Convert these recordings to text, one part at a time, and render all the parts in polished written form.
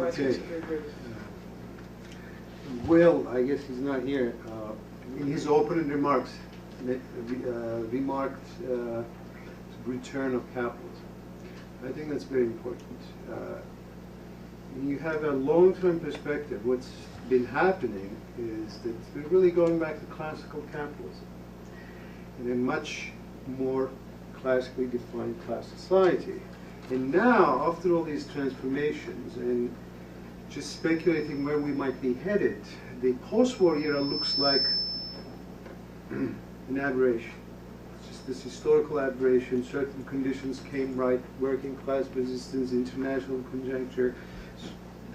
I think Okay. it's a very good. Will, I guess he's not here, in his opening remarks, remarked return of capitalism. I think that's very important. When you have a long-term perspective, what's been happening is that we're really going back to classical capitalism in a much more classically defined class society. And now, after all these transformations and just speculating where we might be headed, the post-war era looks like an aberration. It's just this historical aberration. Certain conditions came right: working class resistance, international conjuncture,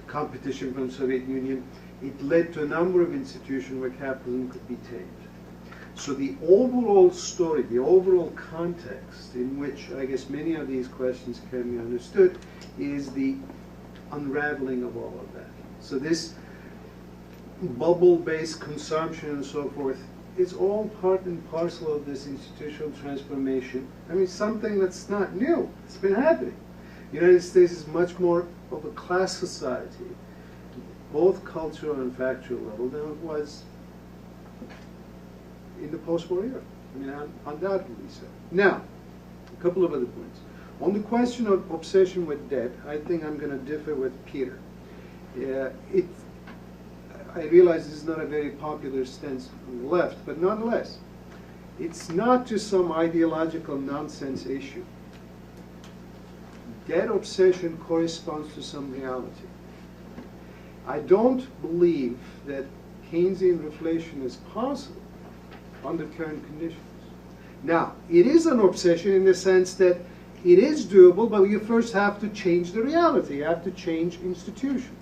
competition from the Soviet Union. It led to a number of institutions where capitalism could be tamed. So the overall story, the overall context in which I guess many of these questions can be understood is the unraveling of all of that. So this bubble-based consumption and so forth is all part and parcel of this institutional transformation. I mean, something that's not new. It's been happening. The United States is much more of a class society, both cultural and factual level, than it was in the post-war era. I mean, undoubtedly so. Now, a couple of other points. On the question of obsession with debt, I think I'm going to differ with Peter. I realize this is not a very popular stance on the left, but nonetheless, it's not just some ideological nonsense issue. Debt obsession corresponds to some reality. I don't believe that Keynesian reflation is possible under current conditions. Now, it is an obsession in the sense that it is doable, but you first have to change the reality. You have to change institutions.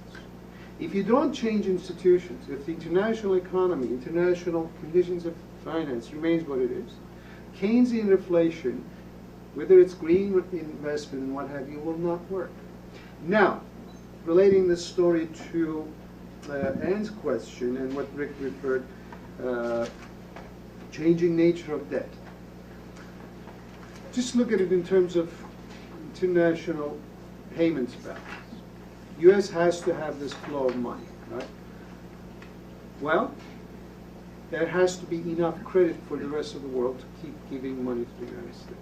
If you don't change institutions, if the international economy, international conditions of finance remains what it is, Keynesian reflation, whether it's green investment and what have you, will not work. Now, relating this story to Anne's question and what Rick referred, changing nature of debt. Just look at it in terms of international payments balance. U.S. has to have this flow of money, right? Well, there has to be enough credit for the rest of the world to keep giving money to the United States.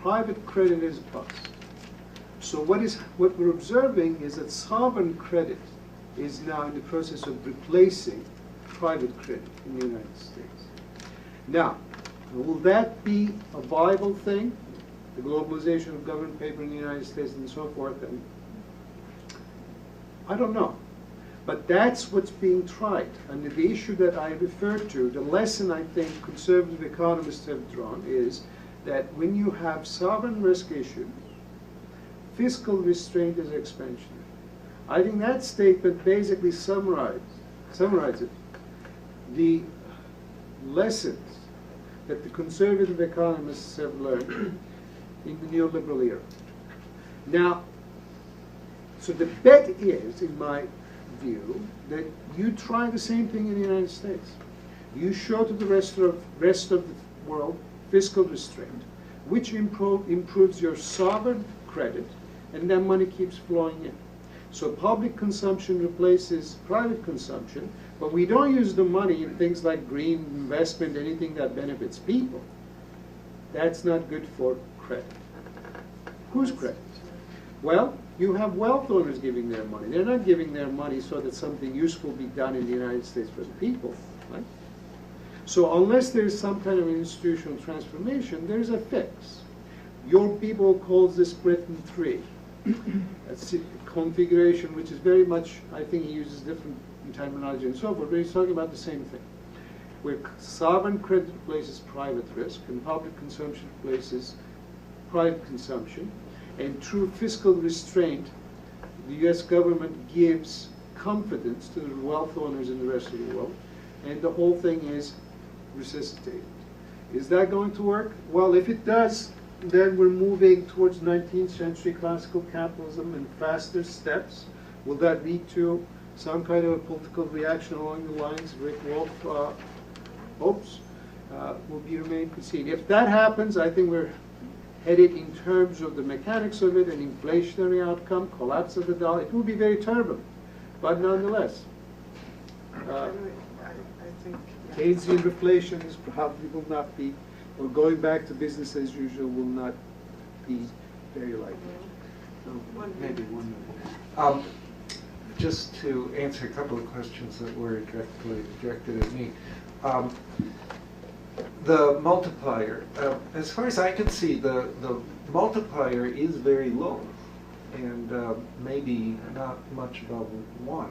Private credit is a bust. So what we're observing is that sovereign credit is now in the process of replacing private credit in the United States. Now, will that be a viable thing? The globalization of government paper in the United States and so forth? And I don't know. But that's what's being tried. And the issue that I referred to, the lesson I think conservative economists have drawn is that when you have sovereign risk issues, fiscal restraint is expansionary. I think that statement basically summarizes the lessons that the conservative economists have learned in the neoliberal era. Now, so the bet is, in my view, that you try the same thing in the United States. You show to the rest of the world fiscal restraint, which improves your sovereign credit, and then money keeps flowing in. So public consumption replaces private consumption, but we don't use the money in things like green investment, anything that benefits people. That's not good for credit. Whose credit? Well, you have wealth owners giving their money. They're not giving their money so that something useful be done in the United States for the people, right? So unless there's some kind of institutional transformation, there's a fix. Your people calls this Britain 3. That's a configuration which is very much, I think he uses different terminology and so forth, but he's talking about the same thing. Where sovereign credit replaces private risk and public consumption replaces private consumption. And through fiscal restraint, the US government gives confidence to the wealth owners in the rest of the world, and the whole thing is resuscitated. Is that going to work? Well, if it does, then we're moving towards 19th century classical capitalism in faster steps. Will that lead to some kind of a political reaction along the lines Rick Wolff hopes? Will be remain to be seen. If that happens, I think we're had it in terms of the mechanics of it, an inflationary outcome, collapse of the dollar, it would be very turbulent. But nonetheless, I think. Keynesian reflation is probably will not be, or going back to business as usual will not be very likely. Maybe one more. Just to answer a couple of questions that were directed at me. The multiplier, as far as I can see, the multiplier is very low, and maybe not much above 1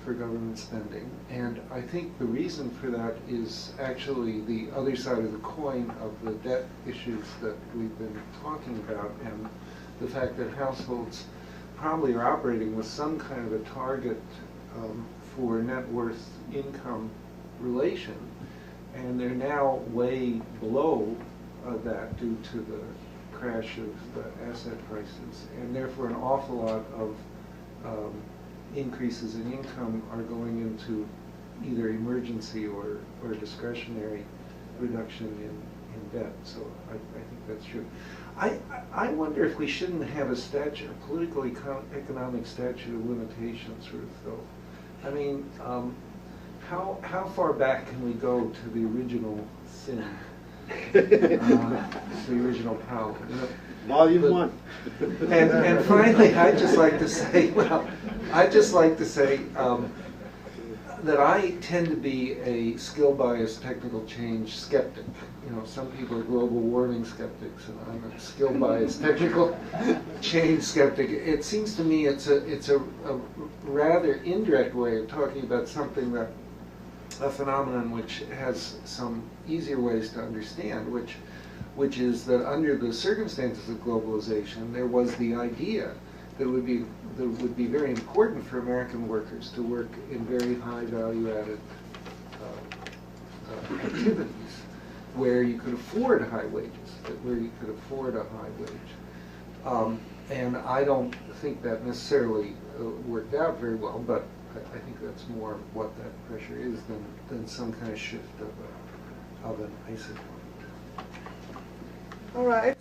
for government spending. And I think the reason for that is actually the other side of the coin of the debt issues that we've been talking about, and the fact that households probably are operating with some kind of a target for net worth income relation, and they're now way below that due to the crash of the asset prices, and therefore an awful lot of increases in income are going into either emergency or discretionary reduction in debt. So I think that's true. I wonder if we shouldn't have a statute, a political economic statute of limitations, Ruth, though. I mean, how far back can we go to the original sin, the original power? You know, Volume 1. And finally, I'd just like to say, that I tend to be a skill-biased technical change skeptic. You know, some people are global warming skeptics, and I'm a skill-biased technical change skeptic. It seems to me it's a rather indirect way of talking about something that, a phenomenon which has some easier ways to understand, which is that under the circumstances of globalization, there was the idea that it would be very important for American workers to work in very high value-added activities where you could afford high wages, where you could afford a high wage. And I don't think that necessarily worked out very well, but I think that's more what that pressure is than some kind of shift of an isotope. All right.